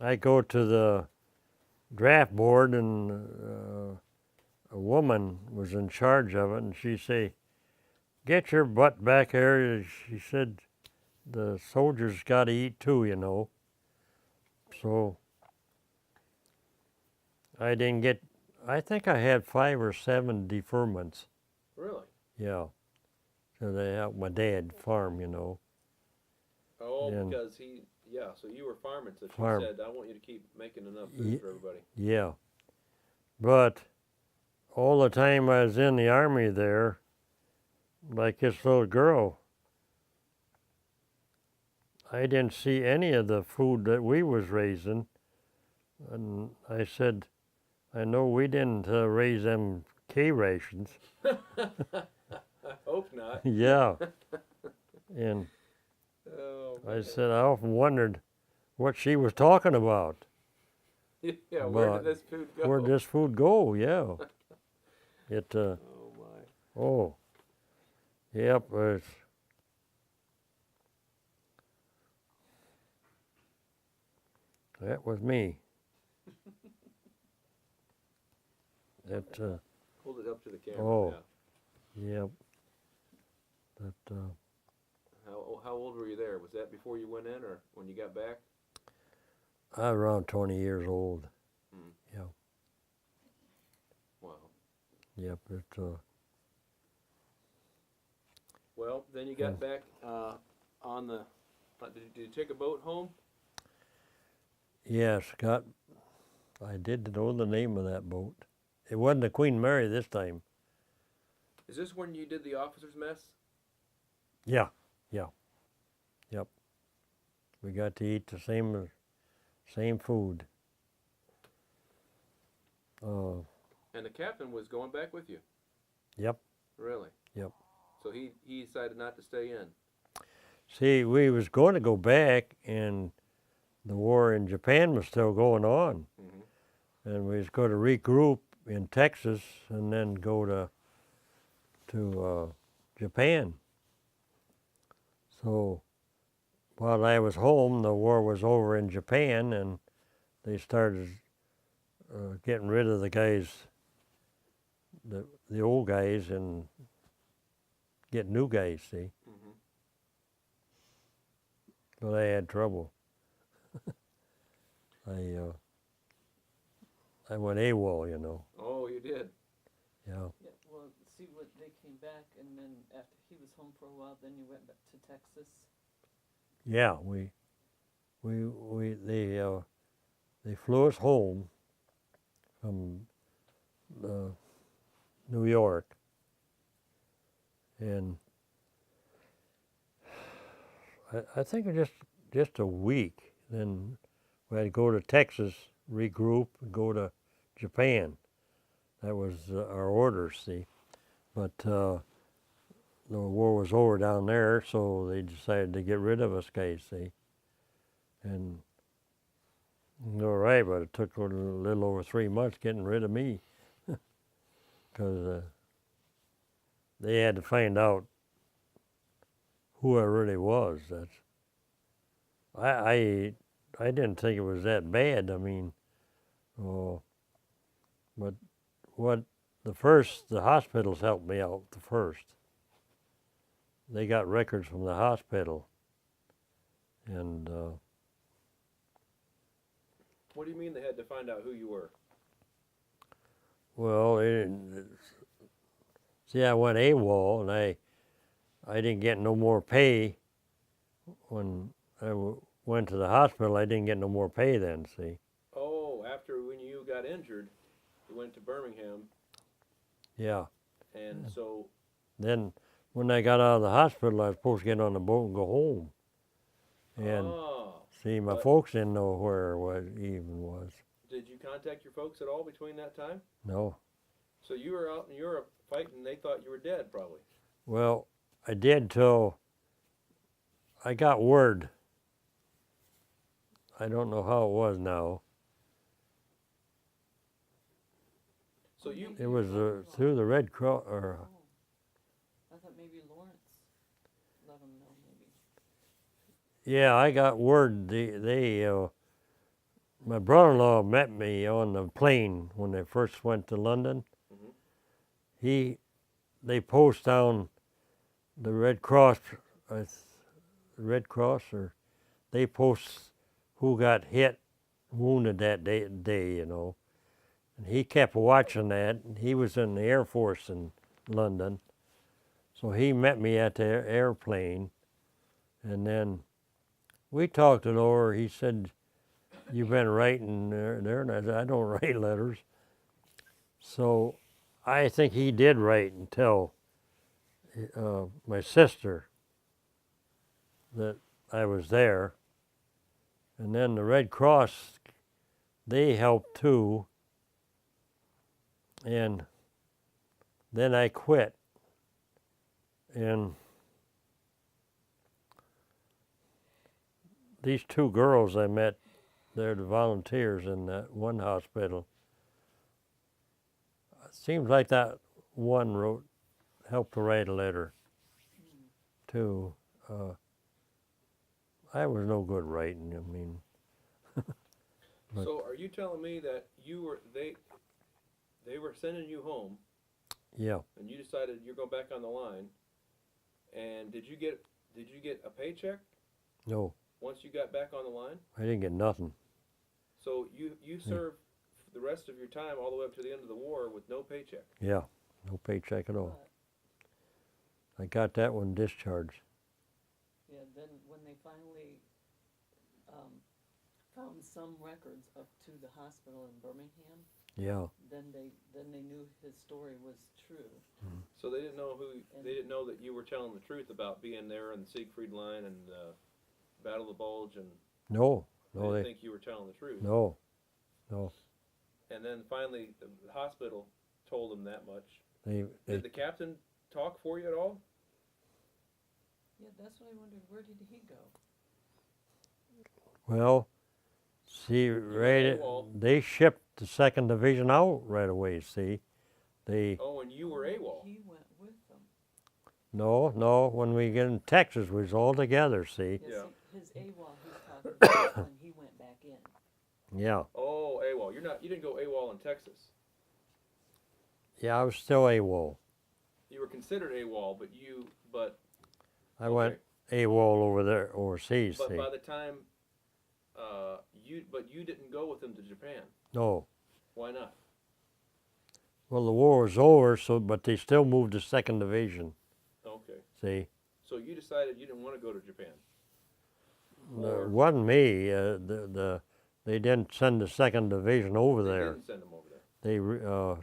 I go to the draft board, and a woman was in charge of it, and she say, "Get your butt back here." She said, "The soldiers got to eat too, you know." So I didn't get. I think I had 5 or 7 deferments. Really? Yeah. So they helped my dad farm, you know. Oh, And because he, yeah, so you were farming, so she farm. said, I want you to keep making enough food for everybody. Yeah. But all the time I was in the army there, like this little girl, I didn't see any of the food that we was raising. And I said, I know we didn't raise them K rations. I hope not. Yeah. And Oh, I man. said, I often wondered what she was talking about. Yeah, where did this food go? Where'd this food go? Yeah. It, Oh, my. oh, yep. That was me. That, Hold it up to the camera. oh, Yeah. yep. That, How old were you there? Was that before you went in or when you got back? I was around 20 years old. Hmm. Yeah. Wow. Yep. It, Well, then you got back on the. Did you take a boat home? yes, I did know the name of that boat. It wasn't the Queen Mary this time. Is this when you did the officers' mess? Yeah. Yep. We got to eat the same food. And the captain was going back with you? Yep. Really? Yep. So he decided not to stay in? See, we was going to go back, and the war in Japan was still going on. Mm-hmm. And we was going to regroup in Texas and then go to Japan. So while I was home, the war was over in Japan, and they started getting rid of the guys, the old guys, and getting new guys, see. Mm-hmm. But I had trouble. I went AWOL, you know. Oh, you did? Yeah. Yeah, well, see, what they came back, and then after he was home for a while, then you went back to Texas. Yeah, they flew us home from New York, and I think it just a week. Then we had to go to Texas, regroup, and go to Japan. That was our orders, see. But the war was over down there, so they decided to get rid of us guys, see. And all right, but it took a little over 3 months getting rid of me, because they had to find out who I really was. I didn't think it was that bad. I mean, oh, but the hospitals helped me out the first. They got records from the hospital, and What do you mean they had to find out who you were? well, see, I went AWOL, and I didn't get no more pay when I went to the hospital. I didn't get no more pay then, see. Oh, after when you got injured, you went to Birmingham, Yeah. and so Then when I got out of the hospital, I was supposed to get on the boat and go home. And see, my folks didn't know where it even was. Did you contact your folks at all between that time? No. So you were out in Europe fighting, and they thought you were dead, probably. Well, I did till I got word. I don't know how it was now. So you. It was through the Red Cross, or Oh, I thought maybe Lawrence let him know, maybe. yeah, I got word. They my brother-in-law met me on the plane when they first went to London. Mhm. They post down the Red Cross, or they post who got hit, wounded that day, you know. And he kept watching that. He was in the Air Force in London, so he met me at the airplane, and then we talked it over. He said, "You've been writing there," and I said, "I don't write letters." So I think he did write and tell my sister that I was there. And then the Red Cross, they helped too. And then I quit. And these two girls I met, they're the volunteers in that one hospital. It seems like that one helped to write a letter too. I was no good writing. I mean, but So are you telling me that they were sending you home, yeah, and you decided you're going back on the line, and did you get a paycheck no, once you got back on the line? I didn't get nothing. So you served the rest of your time all the way up to the end of the war with no paycheck. Yeah, no paycheck at all. But, I got that one discharged. yeah, then when they finally found some records up to the hospital in Birmingham, Yeah, then they knew his story was true. So they didn't know they didn't know that you were telling the truth about being there in the Siegfried Line and Battle of the Bulge, and no, they didn't think you were telling the truth. no. And then finally, the hospital told them that much. They Did the captain talk for you at all? Yeah, that's what I wondered. Where did he go? well, see, they shipped the 2nd Division out right away. See, Oh, and you were AWOL. He went with them. no. When we get in Texas, we was all together. See, Yeah. Yeah. See, his AWOL he's talking about is when he went back in. yeah, Oh, AWOL. You didn't go AWOL in Texas. yeah. I was still AWOL. You were considered AWOL, but I okay. went AWOL over there overseas. But See, by the time you didn't go with them to Japan. no. Why not? Well, the war was over, but they still moved the 2nd Division. Okay. See, So you decided you didn't want to go to Japan. it wasn't me. They didn't send the 2nd Division over They there. didn't send them over there. They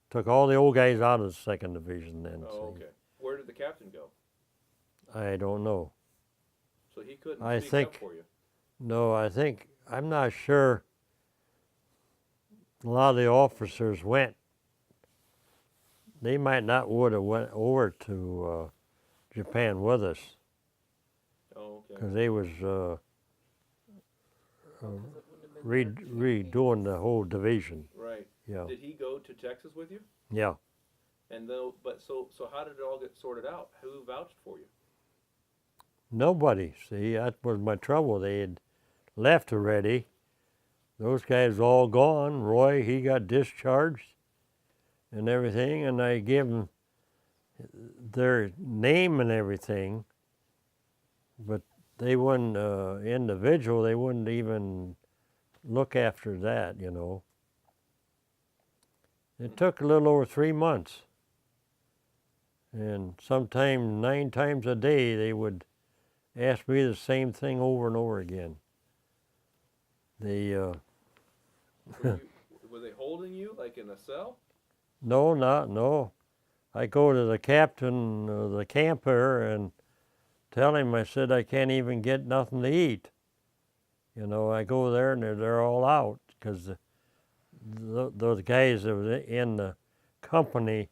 took all the old guys out of the 2nd Division then. Oh, See. okay. Where did the captain go? I don't know. So he couldn't I speak think- up for you. No, I'm not sure. A lot of the officers went. They might not would have went over to Japan with us Oh, okay. because they was 'Cause it wouldn't have been their redoing the whole division. Right. Yeah, Did he go to Texas with you? yeah. And so how did it all get sorted out? Who vouched for you? Nobody. See, that was my trouble. They had left already. Those guys all gone. Roy, he got discharged and everything, and I gave them their name and everything, but they wouldn't, individual, they wouldn't even look after that, you know. It took a little over 3 months. And sometimes 9 times a day they would ask me the same thing over and over again. They, Were they holding you like in a cell? no. I go to the captain of the camper and tell him, I said, I can't even get nothing to eat. You know, I go there and they're all out because those guys that were in the company,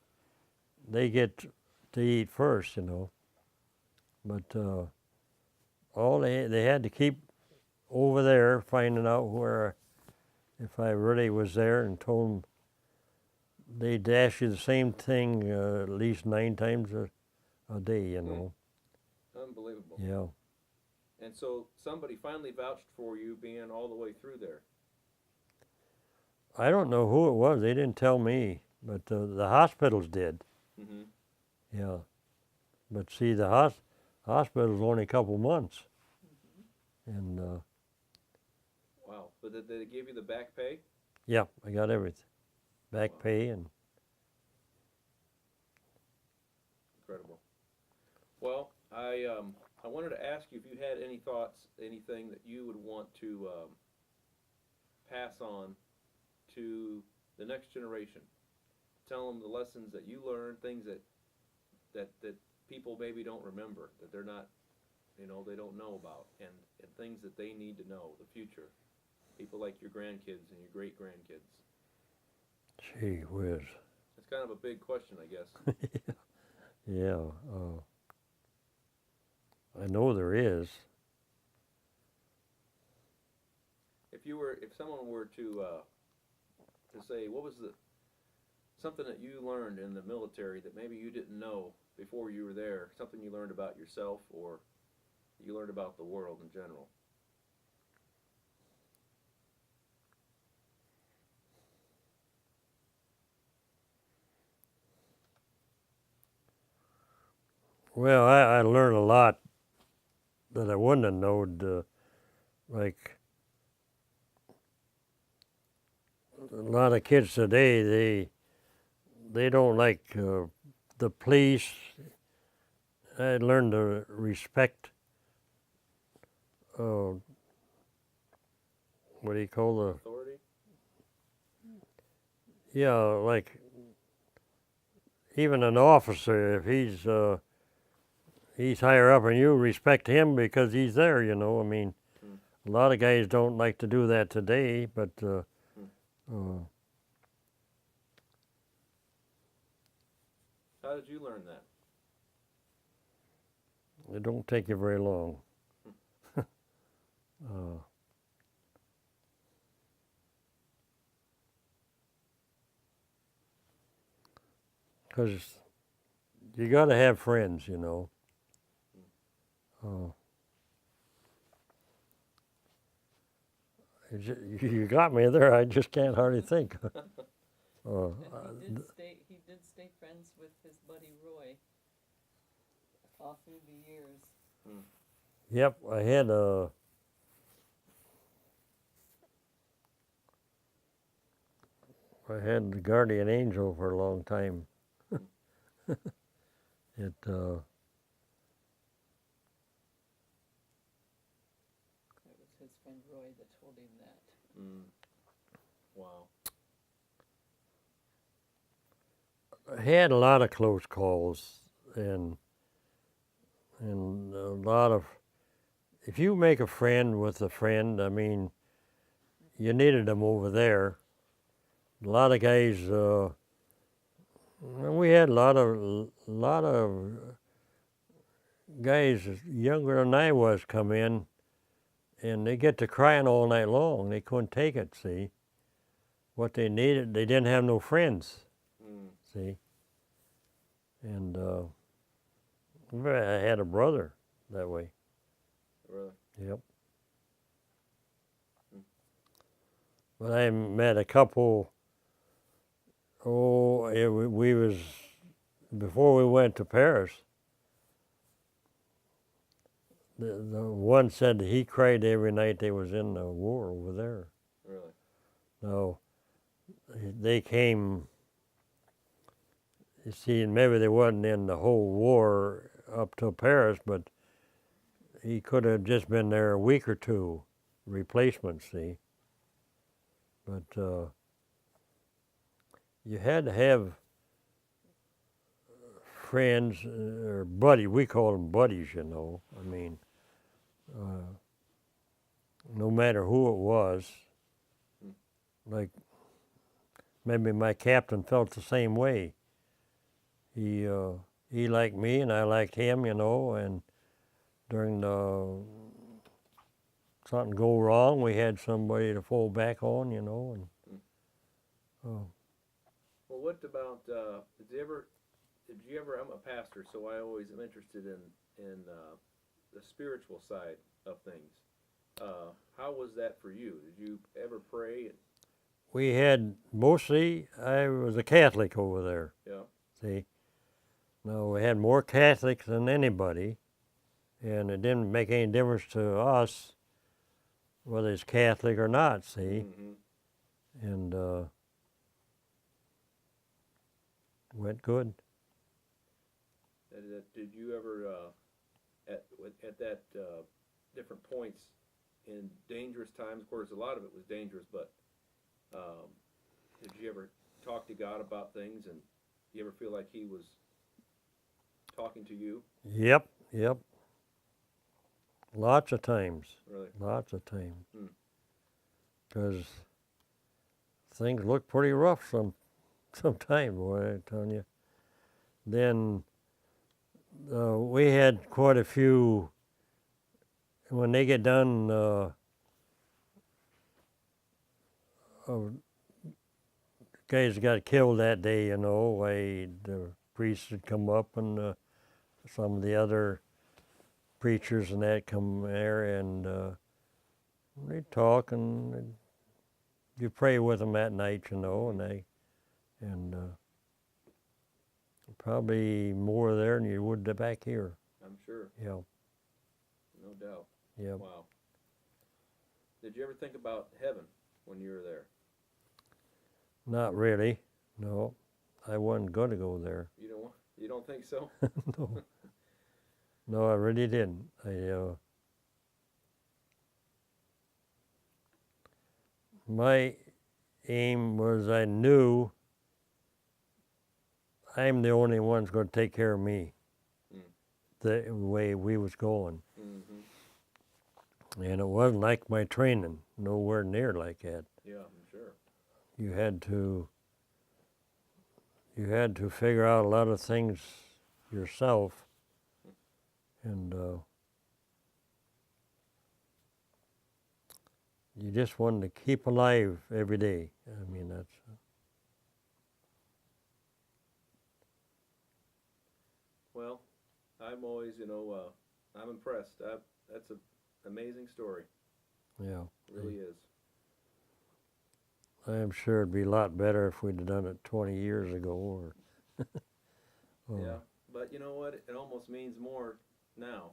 they get to eat first, you know. But all they had to keep over there finding out where, if I really was there, and told them they'd ask you the same thing at least 9 times a day, you know. Unbelievable. Yeah. And so somebody finally vouched for you being all the way through there. I don't know who it was. They didn't tell me, but the hospitals did. Mm-hmm. Yeah. But see, the hospital's only a couple months, and Wow. But did they give you the back pay? yeah, I got everything, back Wow. pay, and Incredible. Well, I wanted to ask you if you had any thoughts, anything that you would want to pass on to the next generation. Tell them the lessons that you learned, things that people maybe don't remember, that they're not, they don't know about, and things that they need to know, the future. People like your grandkids and your great grandkids. gee whiz. It's kind of a big question, I guess. Yeah, I know there is. If someone were to say, what was something that you learned in the military that maybe you didn't know before you were there, something you learned about yourself or you learned about the world in general? Well, I learned a lot that I wouldn't have known. Like a lot of kids today, they don't like the police. I learned to respect. What do you call the? Authority? Yeah, like even an officer, if he's higher up and you respect him because he's there. I mean, a lot of guys don't like to do that today, but How did you learn that? it don't take you very long. Because you got to have friends, You got me there. I just can't hardly think. And he did stay friends with his buddy Roy all through the years. Yep, I had the guardian angel for a long time. It It was his friend Roy that told him that. Wow. I had a lot of close calls, and a lot of. If you make a friend with a friend, I mean, you needed them over there. A lot of guys. We had a lot of guys younger than I was come in, and they get to crying all night long. They couldn't take it. See, what they needed, they didn't have no friends. See, and I had a brother that way. Really? Yep. But I met a couple. We was before we went to Paris. The one said he cried every night they was in the war over there. Really? No, they came. You see, and maybe they wasn't in the whole war up to Paris, but he could have just been there a week or two, replacement. See, but you had to have friends or buddy. We call them buddies, I mean, no matter who it was. Like maybe my captain felt the same way. He liked me and I liked him, and during something go wrong, we had somebody to fall back on, and Well, what about did you ever? I'm a pastor, so I always am interested in the spiritual side of things. How was that for you? Did you ever pray? we had mostly, I was a Catholic over there. Yeah. See, no, we had more Catholics than anybody, and it didn't make any difference to us whether it's Catholic or not. See, Mm-hmm. and went good. Did you ever at that different points in dangerous times? Of course, a lot of it was dangerous, but did you ever talk to God about things, and you ever feel like He was talking to you? Yep, yep. Lots of times. Really? Lots of times. Hmm. Because things look pretty rough sometimes, boy, I'm telling you. Then we had quite a few, when they get done, guys got killed that day, you know, why the priests would come up and some of the other preachers and that come there and they'd talk and you pray with them that night, you know, and probably more there than you would back here. I'm sure. Yeah, No doubt. yeah. Wow. Did you ever think about heaven when you were there? Not really. No, I wasn't going to go there. You don't think so? No, no, I really didn't. My aim was I knew I'm the only one who's going to take care of me. Mm. The way we was going. Mm-hmm. And it wasn't like my training, nowhere near like that. Yeah, I'm sure. You had to figure out a lot of things yourself, and you just wanted to keep alive every day. I mean, that's Well, I'm always, I'm impressed. That's an amazing story. yeah. It really is. I'm sure it'd be a lot better if we'd have done it 20 years ago, or Yeah, but you know what? It almost means more now.